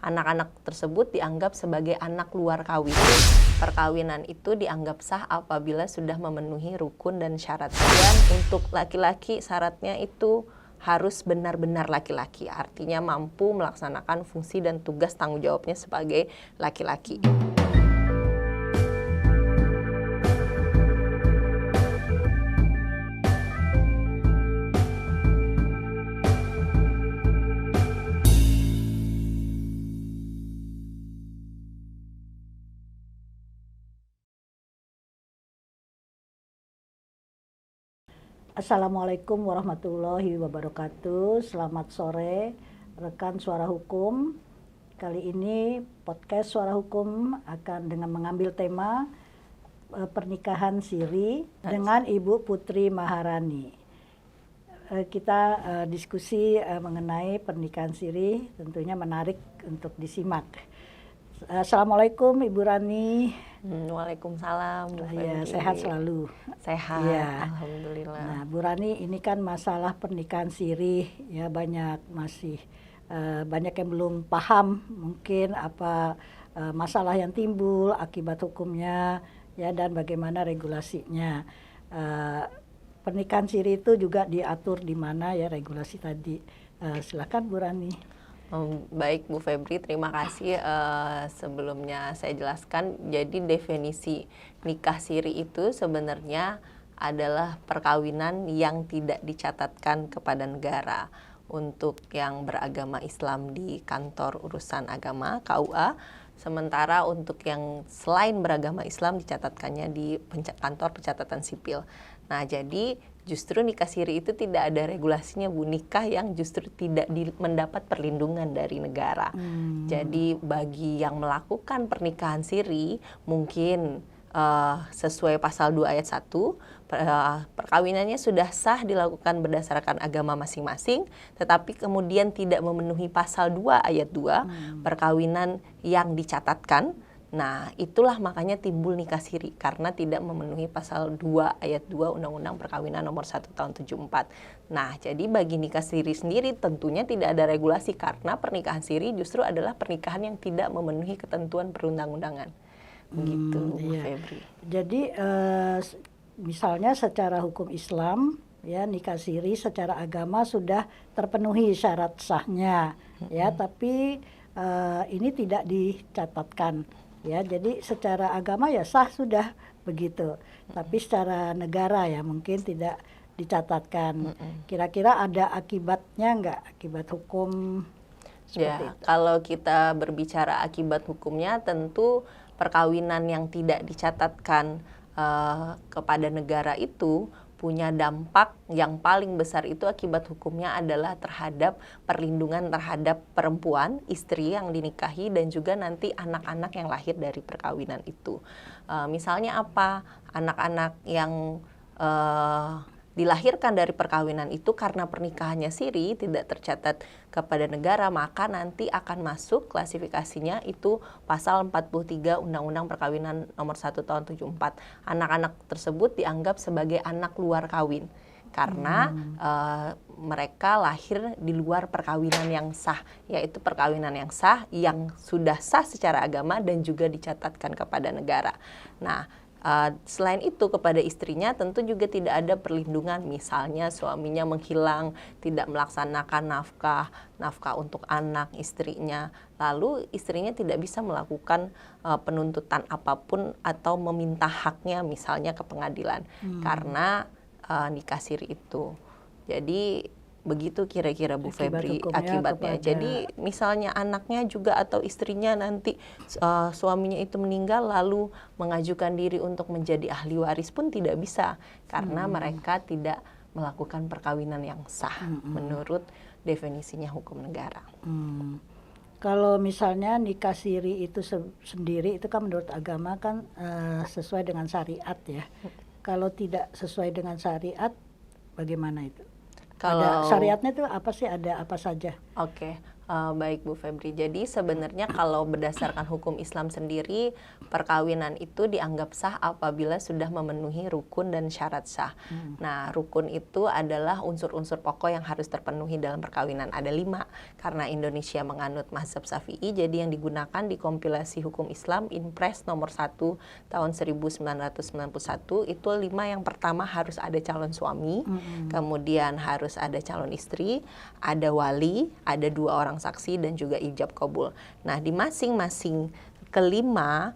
anak-anak tersebut dianggap sebagai anak luar kawin. Perkawinan itu dianggap sah apabila sudah memenuhi rukun dan syarat. Dan untuk laki-laki syaratnya itu harus benar-benar laki-laki, artinya mampu melaksanakan fungsi dan tugas tanggung jawabnya sebagai laki-laki. Assalamualaikum warahmatullahi wabarakatuh. Selamat sore rekan Suara Hukum. Kali ini podcast Suara Hukum akan dengan mengambil tema pernikahan siri dengan Ibu Putri Maharani. Kita diskusi mengenai pernikahan siri, tentunya menarik untuk disimak. Assalamualaikum Ibu Rani. Waalaikumsalam Bu Ya, Febri. sehat selalu. Sehat, Ya. alhamdulillah. Nah, Bu Rani, ini kan masalah pernikahan siri ya, masih banyak yang belum paham mungkin apa masalah yang timbul, akibat hukumnya ya, dan bagaimana regulasinya. Pernikahan siri itu juga diatur di mana ya regulasi tadi. Silakan Bu Rani. Baik Bu Febri, terima kasih. Sebelumnya saya jelaskan, jadi definisi nikah siri itu sebenarnya adalah perkawinan yang tidak dicatatkan kepada negara. Untuk yang beragama Islam di kantor urusan agama KUA, sementara untuk yang selain beragama Islam dicatatkannya di kantor pencatatan sipil. Nah, jadi justru nikah siri itu tidak ada regulasinya Bu, nikah yang justru tidak mendapat perlindungan dari negara. Jadi bagi yang melakukan pernikahan siri mungkin sesuai pasal 2 ayat 1, perkawinannya sudah sah dilakukan berdasarkan agama masing-masing, tetapi kemudian tidak memenuhi pasal 2 ayat 2, perkawinan yang dicatatkan. Nah, itulah makanya timbul nikah siri, karena tidak memenuhi pasal 2 ayat 2 Undang-Undang Perkawinan nomor 1 tahun 74. Nah, jadi bagi nikah siri sendiri tentunya tidak ada regulasi, karena pernikahan siri justru adalah pernikahan yang tidak memenuhi ketentuan perundang-undangan. Begitu, Bu Febri. Jadi misalnya secara hukum Islam ya, nikah siri secara agama sudah terpenuhi syarat sahnya ya, tapi ini tidak dicatatkan. Ya, jadi secara agama ya sah sudah begitu, tapi secara negara ya mungkin tidak dicatatkan. Kira-kira ada akibatnya nggak, akibat hukum seperti itu? Kalau kita berbicara akibat hukumnya, tentu perkawinan yang tidak dicatatkan kepada negara itu punya dampak yang paling besar. Itu akibat hukumnya adalah terhadap perlindungan terhadap perempuan, istri yang dinikahi, dan juga nanti anak-anak yang lahir dari perkawinan itu. Misalnya apa? Anak-anak yang dilahirkan dari perkawinan itu karena pernikahannya siri tidak tercatat kepada negara, maka nanti akan masuk klasifikasinya itu pasal 43 Undang-Undang Perkawinan nomor 1 tahun 74. Anak-anak tersebut dianggap sebagai anak luar kawin karena mereka lahir di luar perkawinan yang sah, yaitu perkawinan yang sah yang sudah sah secara agama dan juga dicatatkan kepada negara. Nah, selain itu kepada istrinya tentu juga tidak ada perlindungan, misalnya suaminya menghilang, tidak melaksanakan nafkah untuk anak istrinya, lalu istrinya tidak bisa melakukan penuntutan apapun atau meminta haknya misalnya ke pengadilan karena nikah siri itu. Jadi begitu kira-kira Bu Febri akibatnya. Jadi misalnya anaknya juga atau istrinya nanti suaminya itu meninggal lalu mengajukan diri untuk menjadi ahli waris pun tidak bisa karena mereka tidak melakukan perkawinan yang sah menurut definisinya hukum negara. Kalau misalnya nikah siri itu sendiri itu kan menurut agama kan sesuai dengan syariat ya. Kalau tidak sesuai dengan syariat bagaimana itu? Ada syariatnya itu apa sih, ada apa saja? Oke, Baik Bu Febri, jadi sebenarnya kalau berdasarkan hukum Islam sendiri, perkawinan itu dianggap sah apabila sudah memenuhi rukun dan syarat sah. Nah, rukun itu adalah unsur-unsur pokok yang harus terpenuhi dalam perkawinan. Ada 5, karena Indonesia menganut mazhab Syafi'i, jadi yang digunakan di kompilasi hukum Islam Impres nomor 1 tahun 1991, itu 5 yang pertama harus ada calon suami, kemudian harus ada calon istri, ada wali, ada 2 orang saksi, dan juga ijab kabul. Nah, di masing-masing kelima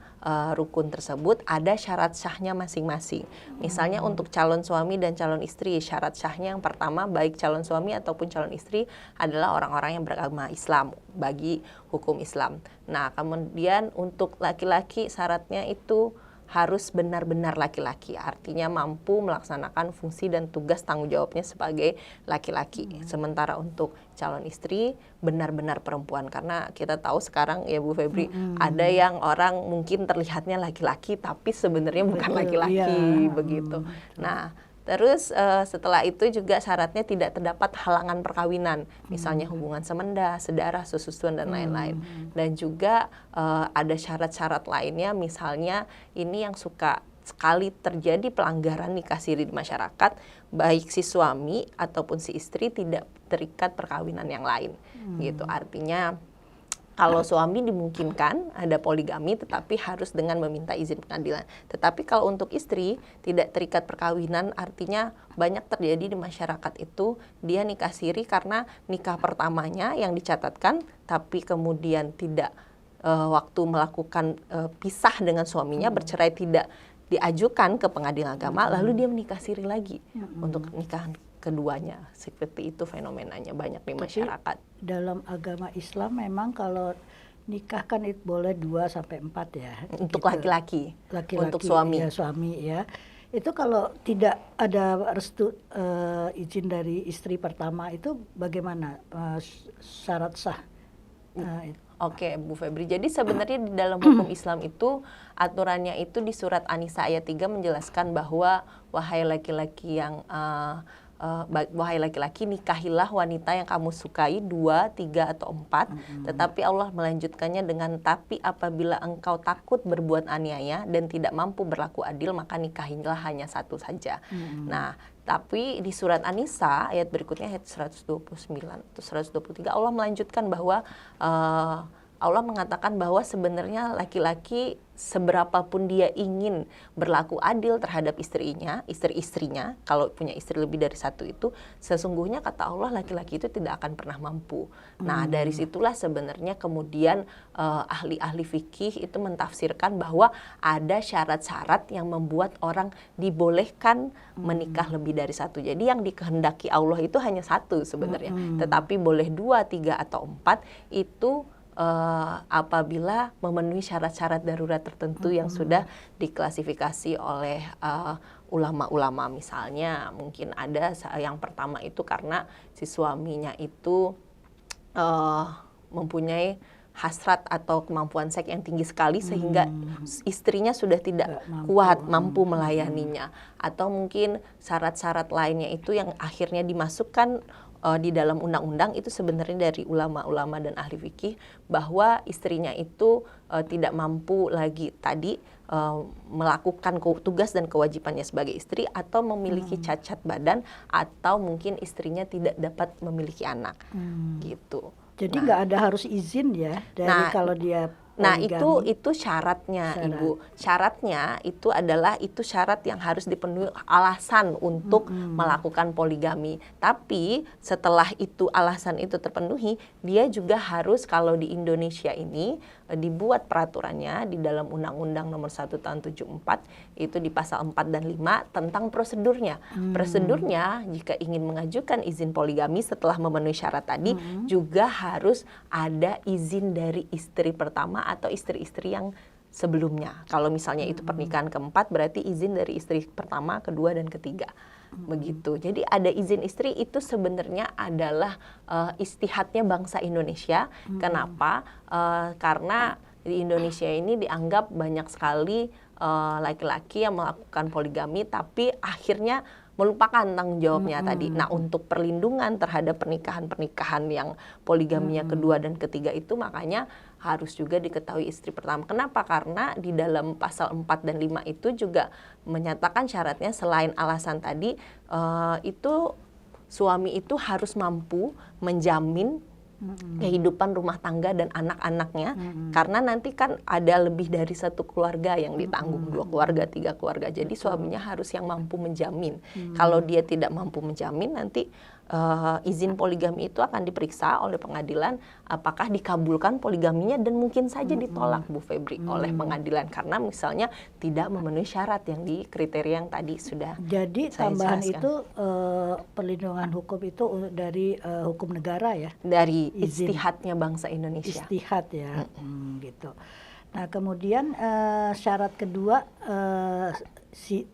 rukun tersebut ada syarat syahnya masing-masing. Misalnya untuk calon suami dan calon istri, syarat syahnya yang pertama, baik calon suami ataupun calon istri adalah orang-orang yang beragama Islam bagi hukum Islam. Nah, kemudian untuk laki-laki syaratnya itu harus benar-benar laki-laki, artinya mampu melaksanakan fungsi dan tugas tanggung jawabnya sebagai laki-laki. Sementara untuk calon istri benar-benar perempuan, karena kita tahu sekarang ya Bu Febri, ada yang orang mungkin terlihatnya laki-laki tapi sebenarnya bukan laki-laki, begitu. Nah, terus setelah itu juga syaratnya tidak terdapat halangan perkawinan, misalnya hubungan semenda, sedarah, sesusuan, dan lain-lain. Dan juga ada syarat-syarat lainnya, misalnya ini yang suka sekali terjadi pelanggaran nikah siri di masyarakat, baik si suami ataupun si istri tidak terikat perkawinan yang lain, gitu. Artinya kalau suami dimungkinkan ada poligami, tetapi harus dengan meminta izin pengadilan. Tetapi kalau untuk istri tidak terikat perkawinan, artinya banyak terjadi di masyarakat itu dia nikah siri karena nikah pertamanya yang dicatatkan, tapi kemudian tidak waktu melakukan pisah dengan suaminya, bercerai, tidak diajukan ke pengadilan agama, lalu dia menikah siri lagi untuk nikahan keduanya. Seperti itu fenomenanya banyak di masyarakat. Dalam agama Islam memang kalau nikah kan itu boleh 2-4 ya. Untuk gitu. laki-laki, untuk suami. Ya, suami ya. Itu kalau tidak ada restu izin dari istri pertama itu bagaimana syarat sah? Oke, Bu Febri. Jadi sebenarnya di dalam hukum Islam itu aturannya itu di surat An-Nisa ayat 3 menjelaskan bahwa wahai laki-laki yang wahai laki-laki, nikahilah wanita yang kamu sukai 2, 3, atau 4. Tetapi Allah melanjutkannya dengan tapi apabila engkau takut berbuat aniaya dan tidak mampu berlaku adil, maka nikahilah hanya 1 saja. Nah, tapi di surat An-Nisa ayat berikutnya ayat 129 atau 123 Allah melanjutkan bahwa Allah mengatakan bahwa sebenarnya laki-laki seberapapun dia ingin berlaku adil terhadap istri-istrinya, kalau punya istri lebih dari 1 itu, sesungguhnya kata Allah laki-laki itu tidak akan pernah mampu. Nah, dari situlah sebenarnya kemudian ahli-ahli fikih itu mentafsirkan bahwa ada syarat-syarat yang membuat orang dibolehkan menikah lebih dari 1. Jadi yang dikehendaki Allah itu hanya 1 sebenarnya, tetapi boleh 2, 3, atau 4 itu apabila memenuhi syarat-syarat darurat tertentu yang sudah diklasifikasi oleh ulama-ulama. Misalnya mungkin ada yang pertama itu karena si suaminya itu mempunyai hasrat atau kemampuan seks yang tinggi sekali sehingga istrinya sudah tidak mampu melayaninya, atau mungkin syarat-syarat lainnya itu yang akhirnya dimasukkan di dalam undang-undang itu sebenarnya dari ulama-ulama dan ahli fikih, bahwa istrinya itu tidak mampu lagi tadi melakukan tugas dan kewajibannya sebagai istri, atau memiliki cacat badan, atau mungkin istrinya tidak dapat memiliki anak, gitu. Jadi nggak ada harus izin ya dari kalau dia poligami. Itu syaratnya, Ibu. Syaratnya itu adalah syarat yang harus dipenuhi alasan untuk melakukan poligami. Tapi setelah itu alasan itu terpenuhi, dia juga harus, kalau di Indonesia ini dibuat peraturannya di dalam Undang-Undang Nomor 1 Tahun 74 itu di pasal 4 dan 5 tentang prosedurnya. Prosedurnya jika ingin mengajukan izin poligami setelah memenuhi syarat tadi juga harus ada izin dari istri pertama atau istri-istri yang sebelumnya. Kalau misalnya itu pernikahan keempat, berarti izin dari istri pertama, kedua, dan ketiga. Begitu. Jadi ada izin istri itu sebenarnya adalah istihadnya bangsa Indonesia. Kenapa? Karena di Indonesia ini dianggap banyak sekali laki-laki yang melakukan poligami, tapi akhirnya melupakan tanggung jawabnya tadi. Nah, untuk perlindungan terhadap pernikahan-pernikahan yang poligaminya kedua dan ketiga itu makanya harus juga diketahui istri pertama. Kenapa? Karena di dalam pasal 4 dan 5 itu juga menyatakan syaratnya selain alasan tadi itu suami itu harus mampu menjamin kehidupan rumah tangga dan anak-anaknya, karena nanti kan ada lebih dari satu keluarga yang ditanggung, 2 keluarga, 3 keluarga. Jadi suaminya harus yang mampu menjamin. Kalau dia tidak mampu menjamin, nanti izin poligami itu akan diperiksa oleh pengadilan apakah dikabulkan poligaminya, dan mungkin saja ditolak Bu Febri oleh pengadilan karena misalnya tidak memenuhi syarat yang di kriteria yang tadi sudah. Jadi saya tambahan jelaskan. itu perlindungan hukum itu dari hukum negara ya, Dari izin. istihadnya bangsa Indonesia. Istihad ya, gitu. Nah kemudian syarat kedua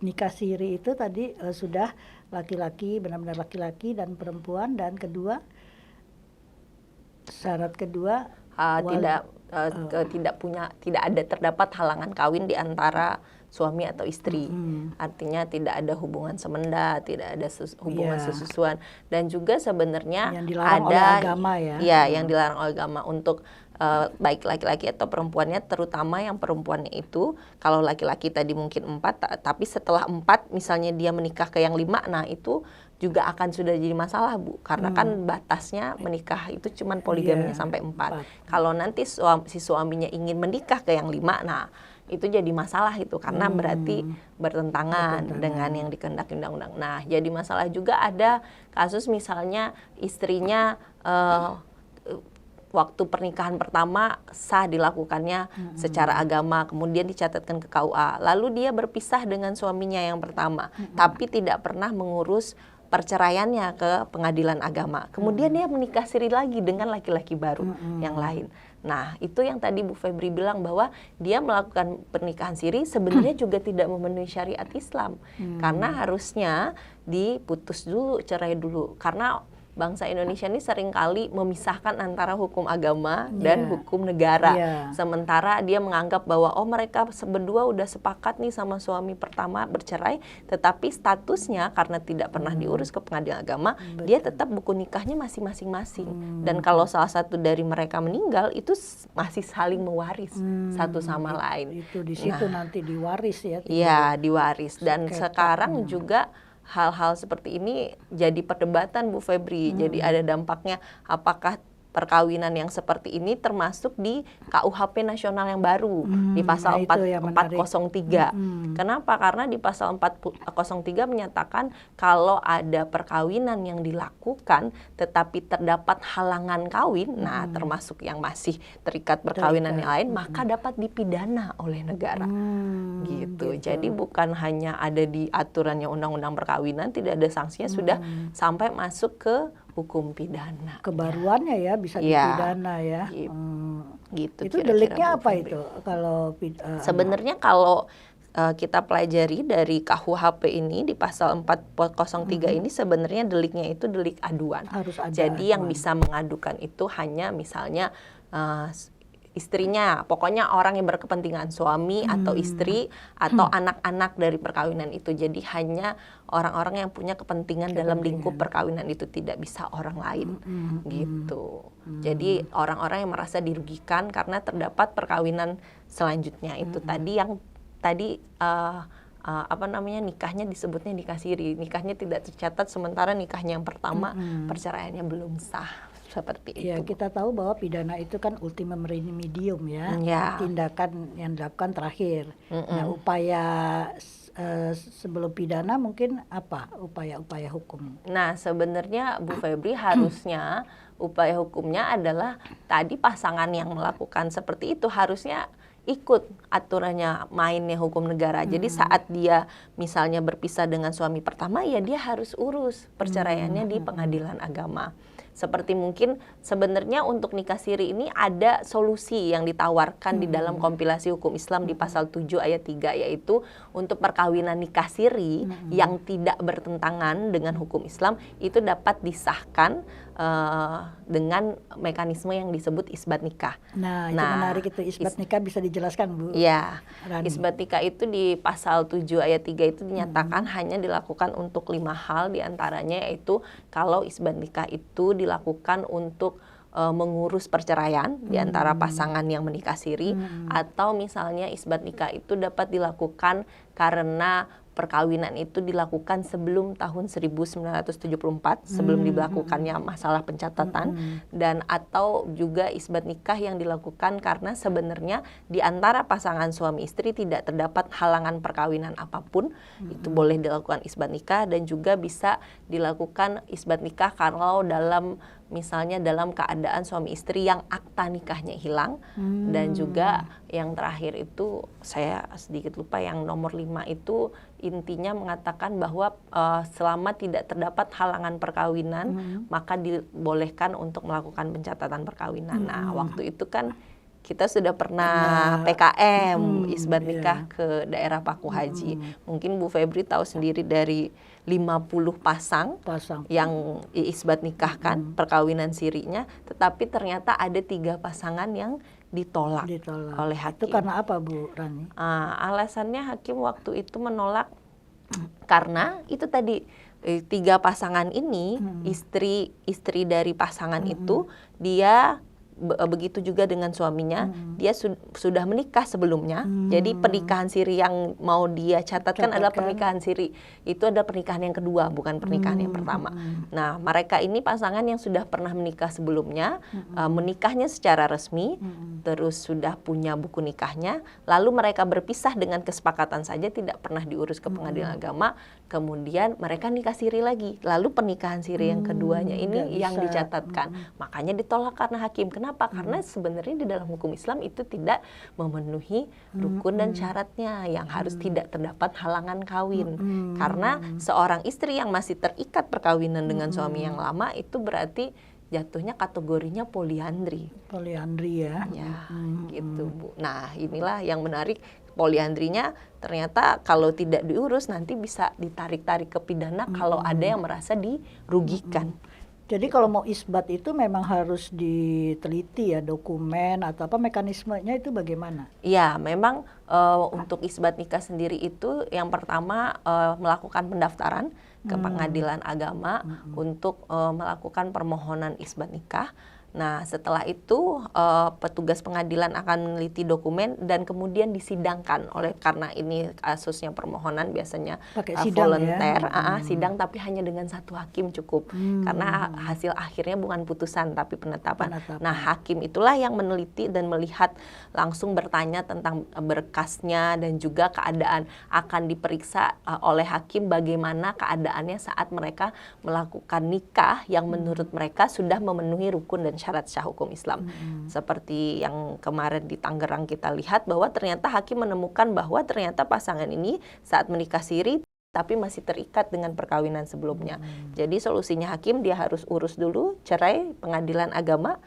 nikah siri itu tadi sudah laki-laki, benar-benar laki-laki dan perempuan, dan kedua syarat kedua tidak ada terdapat halangan kawin di antara suami atau istri. Artinya tidak ada hubungan semenda, tidak ada hubungan sesusuan, dan juga sebenarnya yang dilarang ada oleh agama ya. Ya, yang dilarang oleh agama untuk baik laki-laki atau perempuannya, terutama yang perempuannya itu, kalau laki-laki tadi mungkin 4, tapi setelah 4 misalnya dia menikah ke yang 5, nah itu juga akan sudah jadi masalah Bu, karena kan batasnya menikah itu cuman poligaminya sampai 4. Kalau nanti si suaminya ingin menikah ke yang 5, nah itu jadi masalah itu, karena berarti bertentangan dengan yang dikehendaki undang-undang. Nah, jadi masalah juga ada kasus misalnya istrinya waktu pernikahan pertama sah dilakukannya secara agama, kemudian dicatatkan ke KUA, lalu dia berpisah dengan suaminya yang pertama, tapi tidak pernah mengurus perceraiannya ke pengadilan agama. Kemudian dia menikah siri lagi dengan laki-laki baru yang lain. Nah, itu yang tadi Bu Febri bilang bahwa dia melakukan pernikahan siri sebenarnya juga tidak memenuhi syariat Islam. Karena harusnya diputus dulu, cerai dulu. Karena bangsa Indonesia ini seringkali memisahkan antara hukum agama dan hukum negara. Sementara dia menganggap bahwa mereka berdua udah sepakat nih sama suami pertama bercerai, tetapi statusnya karena tidak pernah diurus ke pengadilan agama, dia tetap buku nikahnya masih masing-masing. Dan kalau salah satu dari mereka meninggal, itu masih saling mewaris satu sama lain. Itu di situ nanti diwaris ya. Iya, diwaris. Dan sekarang juga hal-hal seperti ini jadi perdebatan Bu Febri. Jadi ada dampaknya, apakah perkawinan yang seperti ini termasuk di KUHP nasional yang baru di pasal 403. Kenapa? Karena di pasal 403 menyatakan kalau ada perkawinan yang dilakukan tetapi terdapat halangan kawin, nah termasuk yang masih terikat perkawinan yang lain, maka dapat dipidana oleh negara. Gitu. Jadi bukan hanya ada di aturannya undang-undang perkawinan, tidak ada sanksinya, sudah sampai masuk ke hukum pidana. Kebaruannya ya bisa dipidana ya. Gitu. Itu deliknya apa itu? Kalau sebenarnya kalau kita pelajari dari KUHP ini di pasal 403 ini sebenarnya deliknya itu delik aduan. Harus ada Jadi yang bisa mengadukan itu hanya misalnya istrinya, pokoknya orang yang berkepentingan, suami atau istri atau anak-anak dari perkawinan itu. Jadi hanya orang-orang yang punya kepentingan dalam lingkup perkawinan itu, tidak bisa orang lain gitu. Jadi orang-orang yang merasa dirugikan karena terdapat perkawinan selanjutnya itu tadi yang tadi nikahnya disebutnya nikah siri, nikahnya tidak tercatat sementara nikahnya yang pertama perceraiannya belum sah. Seperti itu. Ya, kita tahu bahwa pidana itu kan ultimum remedium ya, tindakan yang dilakukan terakhir. Nah, upaya sebelum pidana mungkin apa upaya-upaya hukum? Nah, sebenarnya Bu Febri harusnya upaya hukumnya adalah tadi pasangan yang melakukan seperti itu harusnya ikut aturannya mainnya hukum negara. Jadi saat dia misalnya berpisah dengan suami pertama, ya dia harus urus perceraiannya di pengadilan agama. Seperti mungkin sebenarnya untuk nikah siri ini ada solusi yang ditawarkan di dalam kompilasi hukum Islam di pasal 7 ayat 3, yaitu untuk perkawinan nikah siri yang tidak bertentangan dengan hukum Islam itu dapat disahkan dengan mekanisme yang disebut isbat nikah. Nah, itu menarik itu isbat nikah, bisa dijelaskan Bu? Ya, Rani. isbat nikah itu di pasal 7 ayat 3 itu dinyatakan hanya dilakukan untuk 5 hal, diantaranya yaitu kalau isbat nikah itu dilakukan untuk mengurus perceraian di antara pasangan yang menikah siri, atau misalnya isbat nikah itu dapat dilakukan karena perkawinan itu dilakukan sebelum tahun 1974, sebelum dilakukannya masalah pencatatan, dan atau juga isbat nikah yang dilakukan karena sebenarnya di antara pasangan suami istri tidak terdapat halangan perkawinan apapun, itu boleh dilakukan isbat nikah. Dan juga bisa dilakukan isbat nikah kalau misalnya dalam keadaan suami istri yang akta nikahnya hilang. Dan juga yang terakhir itu saya sedikit lupa, yang nomor 5 itu intinya mengatakan bahwa selama tidak terdapat halangan perkawinan, maka dibolehkan untuk melakukan pencatatan perkawinan. Nah, waktu itu kan kita sudah pernah PKM isbat nikah ke daerah Paku Haji. Mungkin Bu Febri tahu sendiri dari 50 pasang yang isbat nikahkan perkawinan sirinya, tetapi ternyata ada 3 pasangan yang ditolak oleh hakim. Itu karena apa Bu Rani? Alasannya hakim waktu itu menolak karena itu tadi 3 pasangan ini, istri dari pasangan itu, dia begitu juga dengan suaminya, dia sudah menikah sebelumnya. Jadi pernikahan siri yang mau dia catatkan adalah pernikahan siri. Itu adalah pernikahan yang kedua, bukan pernikahan yang pertama. Nah, mereka ini pasangan yang sudah pernah menikah sebelumnya, menikahnya secara resmi, terus sudah punya buku nikahnya, lalu mereka berpisah dengan kesepakatan saja, tidak pernah diurus ke pengadilan agama. Kemudian mereka nikah siri lagi, lalu pernikahan siri yang keduanya ini yang dicatatkan. Makanya ditolak karena hakim. Kenapa? Karena sebenarnya di dalam hukum Islam itu tidak memenuhi rukun dan syaratnya, yang harus tidak terdapat halangan kawin. Karena seorang istri yang masih terikat perkawinan dengan suami yang lama itu berarti jatuhnya kategorinya poliandri. Poliandri ya. Ya, gitu Bu. Nah, inilah yang menarik. Poliandrinya ternyata kalau tidak diurus nanti bisa ditarik-tarik ke pidana kalau ada yang merasa dirugikan. Jadi kalau mau isbat itu memang harus diteliti ya, dokumen atau apa mekanismenya itu bagaimana? Ya, memang untuk isbat nikah sendiri itu yang pertama melakukan pendaftaran ke pengadilan agama untuk melakukan permohonan isbat nikah. Nah, setelah itu petugas pengadilan akan meneliti dokumen dan kemudian disidangkan karena ini kasusnya permohonan biasanya volunteer, sidang tapi hanya dengan 1 hakim cukup. Karena hasil akhirnya bukan putusan tapi penetapan. Nah, hakim itulah yang meneliti dan melihat, langsung bertanya tentang berkasnya dan juga keadaan, akan diperiksa oleh hakim bagaimana keadaannya saat mereka melakukan nikah yang menurut mereka sudah memenuhi rukun dan syarat sah hukum Islam. Seperti yang kemarin di Tangerang kita lihat bahwa ternyata hakim menemukan bahwa ternyata pasangan ini saat menikah siri tapi masih terikat dengan perkawinan sebelumnya. Jadi solusinya hakim dia harus urus dulu cerai pengadilan agama,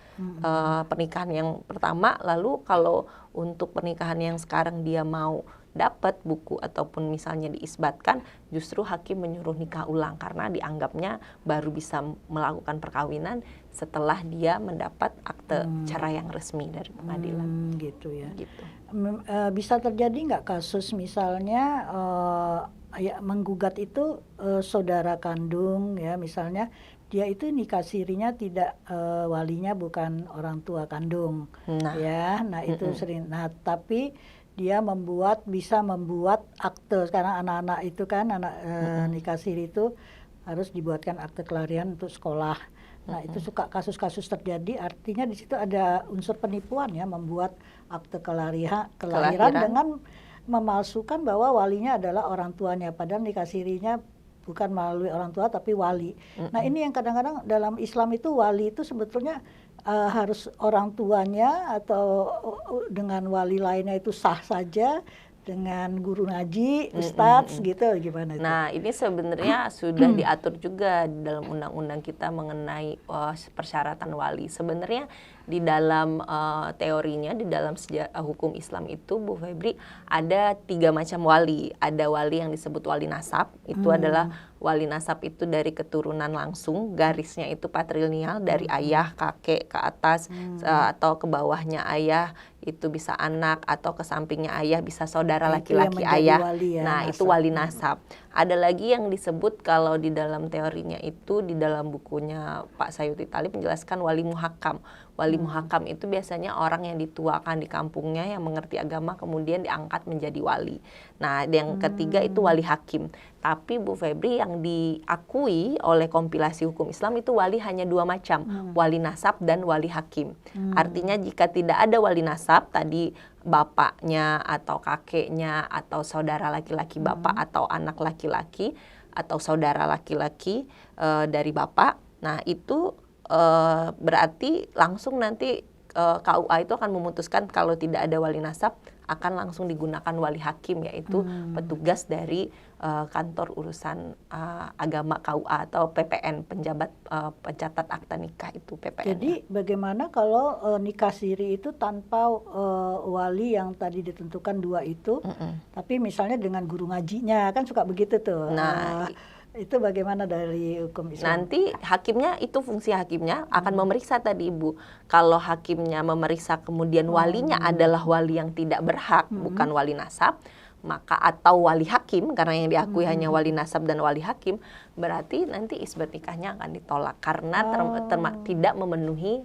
pernikahan yang pertama, lalu kalau untuk pernikahan yang sekarang dia mau dapat buku ataupun misalnya diisbatkan, justru hakim menyuruh nikah ulang karena dianggapnya baru bisa melakukan perkawinan setelah dia mendapat akte cerai yang resmi dari pengadilan. Gitu ya. Gitu. Bisa terjadi nggak kasus misalnya ya menggugat itu saudara kandung ya, misalnya dia itu nikah sirinya tidak walinya bukan orang tua kandung, nah itu sering. Nah, tapi dia bisa membuat akte. Sekarang anak-anak itu kan nikah siri itu harus dibuatkan akte kelarian untuk sekolah. Nah, itu suka kasus-kasus terjadi, artinya di situ ada unsur penipuan ya, membuat akte kelahiran dengan memalsukan bahwa walinya adalah orang tuanya, padahal nikah sirinya bukan melalui orang tua tapi wali. Nah, ini yang kadang-kadang dalam Islam itu wali itu sebetulnya harus orang tuanya atau dengan wali lainnya itu sah saja, dengan guru ngaji, ustadz gitu, gimana itu? Nah, ini sebenarnya sudah diatur juga dalam undang-undang kita mengenai persyaratan wali. Sebenarnya di dalam teorinya, di dalam hukum Islam itu, Bu Febri, ada 3 macam wali. Ada wali yang disebut wali nasab, itu adalah wali nasab itu dari keturunan langsung, garisnya itu patrilineal dari ayah, kakek ke atas, atau ke bawahnya ayah, itu bisa anak, atau ke sampingnya ayah bisa saudara laki-laki ayah. Nah, itu wali nasab. Ada lagi yang disebut kalau di dalam teorinya itu, di dalam bukunya Pak Sayuti Talib menjelaskan wali muhakam. Wali muhakam itu biasanya orang yang dituakan di kampungnya yang mengerti agama kemudian diangkat menjadi wali. Nah, yang ketiga itu wali hakim. Tapi Bu Febri, yang diakui oleh kompilasi hukum Islam itu wali hanya 2 macam, wali nasab dan wali hakim. Artinya jika tidak ada wali nasab, tadi bapaknya atau kakeknya atau saudara laki-laki bapak atau anak laki-laki atau saudara laki-laki dari bapak, nah itu berarti langsung nanti KUA itu akan memutuskan kalau tidak ada wali nasab akan langsung digunakan wali hakim, yaitu petugas dari kantor urusan agama KUA atau PPN, penjabat pencatat akta nikah itu PPN. Jadi bagaimana kalau nikah siri itu tanpa wali yang tadi ditentukan 2 itu, tapi misalnya dengan guru ngajinya, kan suka begitu tuh. Nah, itu bagaimana dari hukum Islam? Nanti hakimnya, itu fungsi hakimnya akan memeriksa tadi Ibu. Kalau hakimnya memeriksa kemudian walinya adalah wali yang tidak berhak, bukan wali nasab, maka atau wali hakim, karena yang diakui hanya wali nasab dan wali hakim, berarti nanti isbat nikahnya akan ditolak karena tidak memenuhi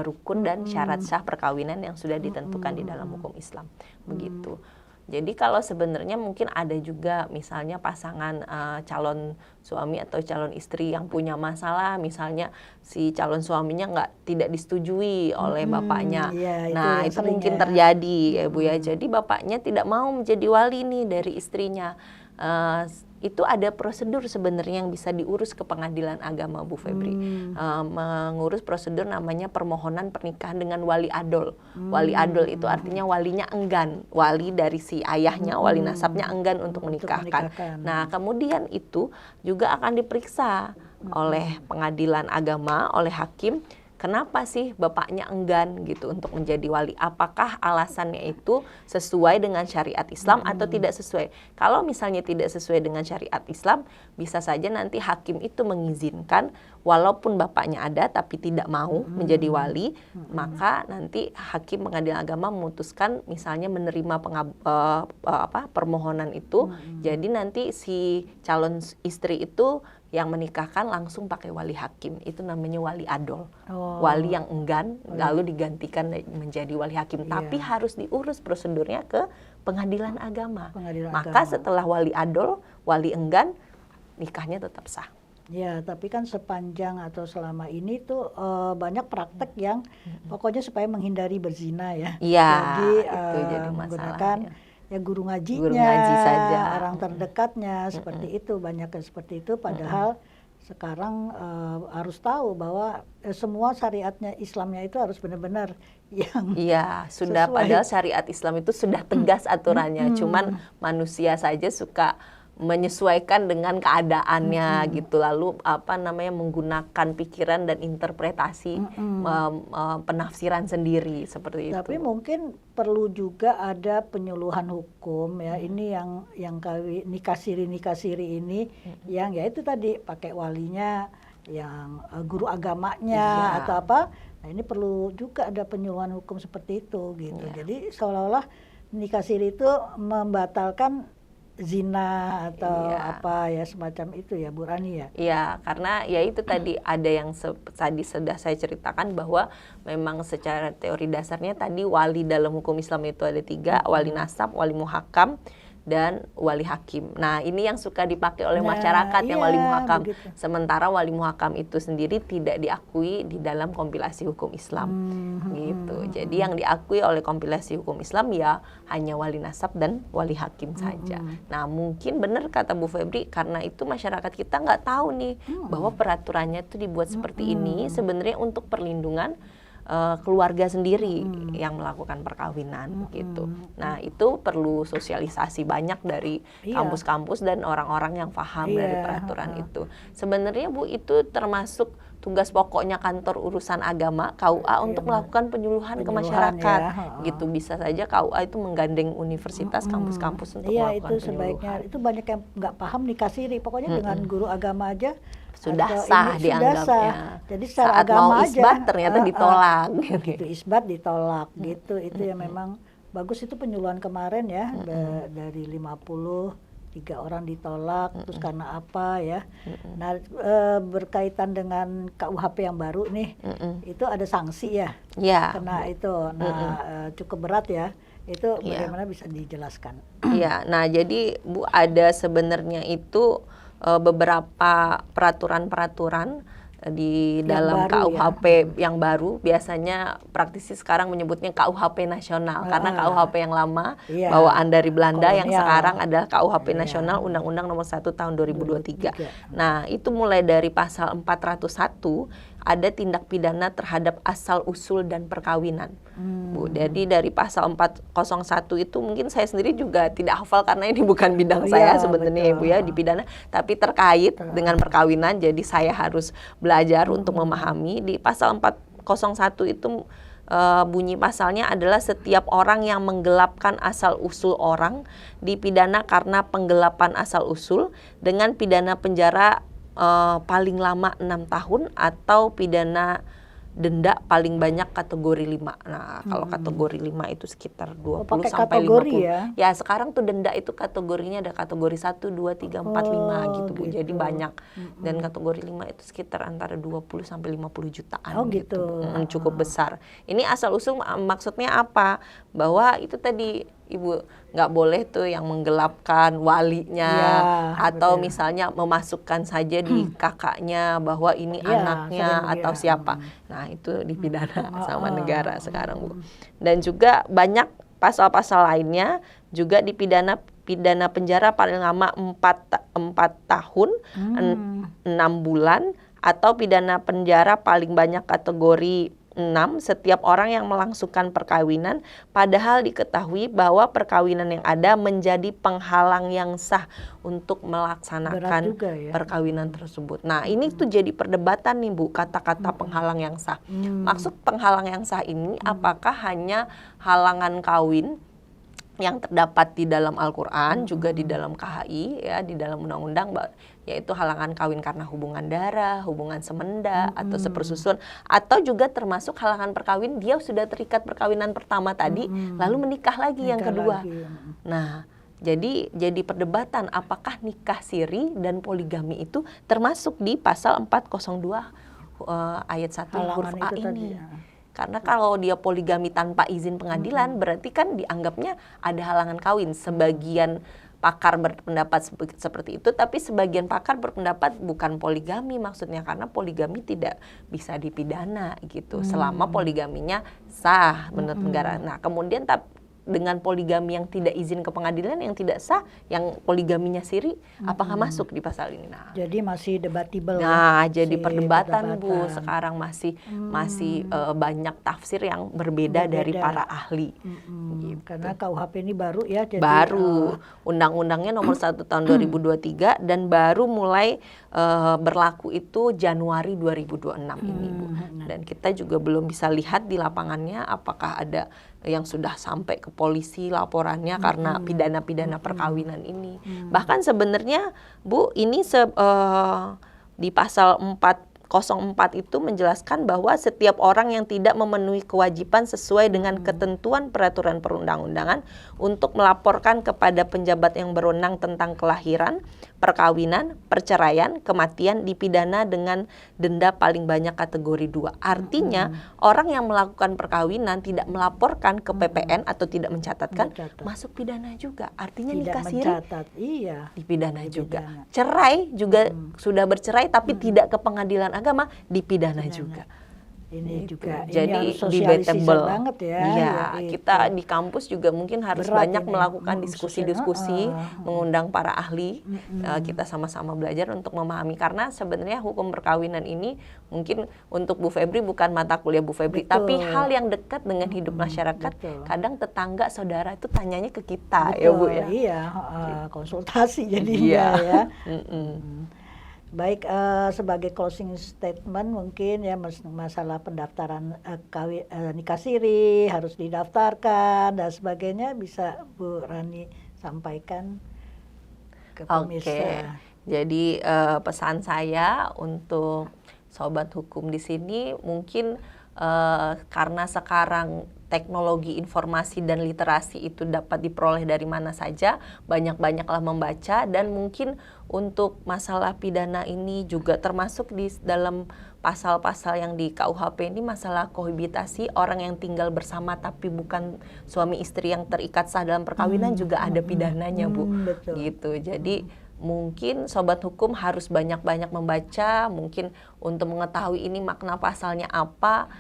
rukun dan syarat sah perkawinan yang sudah ditentukan di dalam hukum Islam. Begitu. Jadi kalau sebenarnya mungkin ada juga misalnya pasangan calon suami atau calon istri yang punya masalah, misalnya si calon suaminya tidak disetujui oleh bapaknya. Nah, itu mungkin terjadi ya Bu ya. Jadi bapaknya tidak mau menjadi wali nih dari istrinya. Itu ada prosedur sebenarnya yang bisa diurus ke pengadilan agama Bu Febri. Mengurus prosedur namanya permohonan pernikahan dengan wali adol. Wali adol itu artinya walinya enggan, wali dari si ayahnya, wali nasabnya enggan untuk menikahkan. Nah, kemudian itu juga akan diperiksa oleh pengadilan agama, oleh hakim. Kenapa sih bapaknya enggan gitu untuk menjadi wali? Apakah alasannya itu sesuai dengan syariat Islam atau tidak sesuai? Kalau misalnya tidak sesuai dengan syariat Islam, bisa saja nanti hakim itu mengizinkan walaupun bapaknya ada tapi tidak mau menjadi wali, maka nanti hakim pengadilan agama memutuskan misalnya menerima permohonan itu. Jadi nanti si calon istri itu yang menikahkan langsung pakai wali hakim, itu namanya wali adol, wali yang enggan lalu digantikan menjadi wali hakim, tapi harus diurus prosedurnya ke pengadilan agama. Maka setelah wali adol, wali enggan, nikahnya tetap sah. Ya, tapi kan sepanjang atau selama ini tuh banyak praktek yang pokoknya supaya menghindari berzina ya. Iya, jadi menggunakan ya guru ngaji saja, orang terdekatnya, seperti itu, banyak seperti itu. Padahal sekarang harus tahu bahwa semua syariatnya Islamnya itu harus benar-benar yang sudah sesuai. Padahal syariat Islam itu sudah tegas aturannya, cuman manusia saja suka menyesuaikan dengan keadaannya gitu, lalu menggunakan pikiran dan interpretasi penafsiran sendiri seperti itu. Tapi mungkin perlu juga ada penyuluhan hukum ya. Ini yang nikah siri ini yang ya itu tadi pakai walinya, yang guru agamanya atau apa. Nah, ini perlu juga ada penyuluhan hukum seperti itu gitu. Jadi seolah-olah nikah siri itu membatalkan zina atau apa ya semacam itu ya Bu Rani ya. Iya, karena ya itu tadi ada yang tadi sudah saya ceritakan bahwa memang secara teori dasarnya tadi wali dalam hukum Islam itu ada 3, wali nasab, wali muhakam, dan wali hakim. Nah, ini yang suka dipakai oleh masyarakat yang wali muhakam. Begitu. Sementara wali muhakam itu sendiri tidak diakui di dalam kompilasi hukum Islam. Gitu. Jadi yang diakui oleh kompilasi hukum Islam ya hanya wali nasab dan wali hakim saja. Nah, mungkin benar kata Bu Febri, karena itu masyarakat kita nggak tahu nih bahwa peraturannya itu dibuat seperti ini sebenarnya untuk perlindungan keluarga sendiri yang melakukan perkawinan gitu. Nah, itu perlu sosialisasi banyak dari kampus-kampus dan orang-orang yang paham dari peraturan itu. Sebenarnya Bu, itu termasuk tugas pokoknya kantor urusan agama KUA untuk melakukan penyuluhan ke masyarakat. Gitu, bisa saja KUA itu menggandeng universitas, kampus-kampus untuk melakukan itu sebaiknya. Itu banyak yang nggak paham nikah siri. Pokoknya dengan guru agama aja sudah sah dianggapnya. Jadi secara saat agama mau isbat aja, ternyata ditolak. Gitu, isbat ditolak gitu. Itu yang memang bagus. Itu penyuluhan kemarin ya, dari 53 orang ditolak, terus karena apa ya. Nah, berkaitan dengan KUHP yang baru nih, itu ada sanksi ya, kena itu. Nah, cukup berat ya. Itu bagaimana bisa dijelaskan? Iya, nah jadi Bu, ada sebenarnya itu beberapa peraturan-peraturan di dalam KUHP yang baru. Biasanya praktisi sekarang menyebutnya KUHP nasional karena KUHP yang lama bawaan dari Belanda yang sekarang adalah KUHP nasional Undang-Undang Nomor 1 Tahun 2023. Nah, itu mulai dari pasal 401 ada tindak pidana terhadap asal usul dan perkawinan. Bu, jadi dari pasal 401 itu mungkin saya sendiri juga tidak hafal karena ini bukan bidang saya sebenarnya ya Bu ya, di pidana, tapi terkait dengan perkawinan, jadi saya harus belajar untuk memahami. Di pasal 401 itu bunyi pasalnya adalah setiap orang yang menggelapkan asal usul orang dipidana karena penggelapan asal usul dengan pidana penjara paling lama 6 tahun atau pidana denda paling banyak kategori 5. Nah, kalau kategori 5 itu sekitar 20 sampai 50. Ya, sekarang tuh denda itu kategorinya ada kategori 1, 2, 3, 4, 5 gitu Bu. Jadi banyak. Dan kategori 5 itu sekitar antara 20 sampai 50 jutaan gitu. Cukup besar. Ini asal usul maksudnya apa? Bahwa itu tadi Ibu nggak boleh tuh yang menggelapkan walinya atau misalnya memasukkan saja di kakaknya bahwa ini anaknya atau siapa. Nah, itu dipidana sama negara sekarang Bu. Dan juga banyak pasal-pasal lainnya juga dipidana penjara paling lama 4 tahun 6 bulan atau pidana penjara paling banyak kategori 6 setiap orang yang melangsungkan perkawinan padahal diketahui bahwa perkawinan yang ada menjadi penghalang yang sah untuk melaksanakan perkawinan tersebut. Nah, ini tuh jadi perdebatan nih Bu, kata-kata penghalang yang sah. Maksud penghalang yang sah ini apakah hanya halangan kawin yang terdapat di dalam Al-Quran, juga di dalam KHI, ya, di dalam undang-undang, yaitu halangan kawin karena hubungan darah, hubungan semenda, atau sepersusuan, atau juga termasuk halangan perkawin, dia sudah terikat perkawinan pertama tadi, lalu menikah lagi yang kedua. Nah, jadi perdebatan apakah nikah siri dan poligami itu termasuk di pasal 402 ayat 1 huruf A ini. Karena kalau dia poligami tanpa izin pengadilan, berarti kan dianggapnya ada halangan kawin. Sebagian pakar berpendapat seperti itu, tapi sebagian pakar berpendapat bukan poligami maksudnya, karena poligami tidak bisa dipidana gitu, selama poligaminya sah menurut negara. Nah, kemudian dengan poligami yang tidak izin ke pengadilan, yang tidak sah, yang poligaminya siri, apakah masuk di pasal ini? Nah, jadi masih debatable. Nah, jadi perdebatan Bu. Sekarang masih banyak tafsir yang berbeda dari para ahli. Gitu. Karena KUHP ini baru ya. Jadi, baru. Undang-undangnya nomor 1 tahun 2023 dan baru mulai berlaku itu Januari 2026 ini Bu. Dan kita juga belum bisa lihat di lapangannya apakah ada yang sudah sampai ke polisi laporannya karena pidana-pidana perkawinan ini. Bahkan sebenarnya Bu, ini di pasal 404 itu menjelaskan bahwa setiap orang yang tidak memenuhi kewajiban sesuai dengan ketentuan peraturan perundang-undangan untuk melaporkan kepada penjabat yang berwenang tentang kelahiran, perkawinan, perceraian, kematian dipidana dengan denda paling banyak kategori 2. Artinya orang yang melakukan perkawinan tidak melaporkan ke PPN atau tidak mencatatkan masuk pidana juga. Artinya nikah siri dipidana juga. Cerai juga sudah bercerai tapi tidak ke pengadilan agama dipidana juga. Ini juga jadi debatable banget ya. Iya, kita di kampus juga mungkin harus banyak melakukan diskusi-diskusi, mengundang para ahli. Kita sama-sama belajar untuk memahami, karena sebenarnya hukum perkawinan ini mungkin untuk Bu Febri bukan mata kuliah Bu Febri, tapi hal yang dekat dengan hidup masyarakat. Kadang tetangga, saudara itu tanyanya ke kita, ya Bu ya. Iya, konsultasi jadinya ya. Baik, sebagai closing statement mungkin ya masalah pendaftaran nikah siri harus didaftarkan dan sebagainya, bisa Bu Rani sampaikan ke Oke, pemirsa. jadi pesan saya untuk sobat hukum di sini mungkin karena sekarang teknologi informasi dan literasi itu dapat diperoleh dari mana saja, banyak-banyaklah membaca, dan mungkin untuk masalah pidana ini juga termasuk di dalam pasal-pasal yang di KUHP ini, masalah kohabitasi, orang yang tinggal bersama tapi bukan suami istri yang terikat sah dalam perkawinan juga ada pidananya, Bu. Betul. Gitu. Jadi mungkin sobat hukum harus banyak-banyak membaca, mungkin untuk mengetahui ini makna pasalnya apa,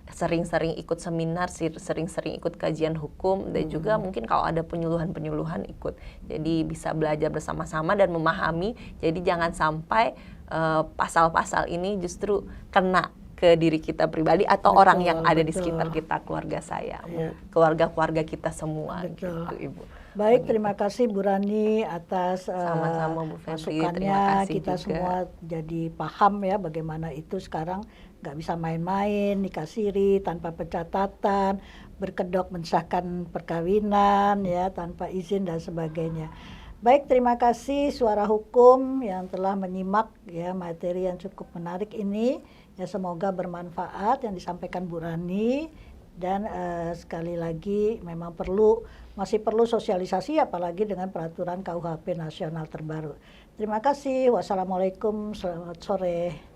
sering-sering ikut seminar, sering-sering ikut kajian hukum, dan juga mungkin kalau ada penyuluhan-penyuluhan ikut. Jadi bisa belajar bersama-sama dan memahami, jadi jangan sampai pasal-pasal ini justru kena ke diri kita pribadi atau Betul, orang yang ada di betul. sekitar kita, keluarga saya, Ya. keluarga-keluarga kita semua. Betul. Gitu, Ibu. Baik, terima kasih Bu Rani atas Sama-sama, Bu Febri. Terima masukannya. kasih Kita juga. semua jadi paham ya bagaimana itu sekarang nggak bisa main-main, nikah siri tanpa pencatatan, berkedok mensahkan perkawinan ya tanpa izin dan sebagainya. Baik, terima kasih Suara Hukum yang telah menyimak ya materi yang cukup menarik ini. Ya semoga bermanfaat yang disampaikan Bu Rani. Dan sekali lagi memang masih perlu sosialisasi apalagi dengan peraturan KUHP nasional terbaru. Terima kasih. Wassalamualaikum. Selamat sore.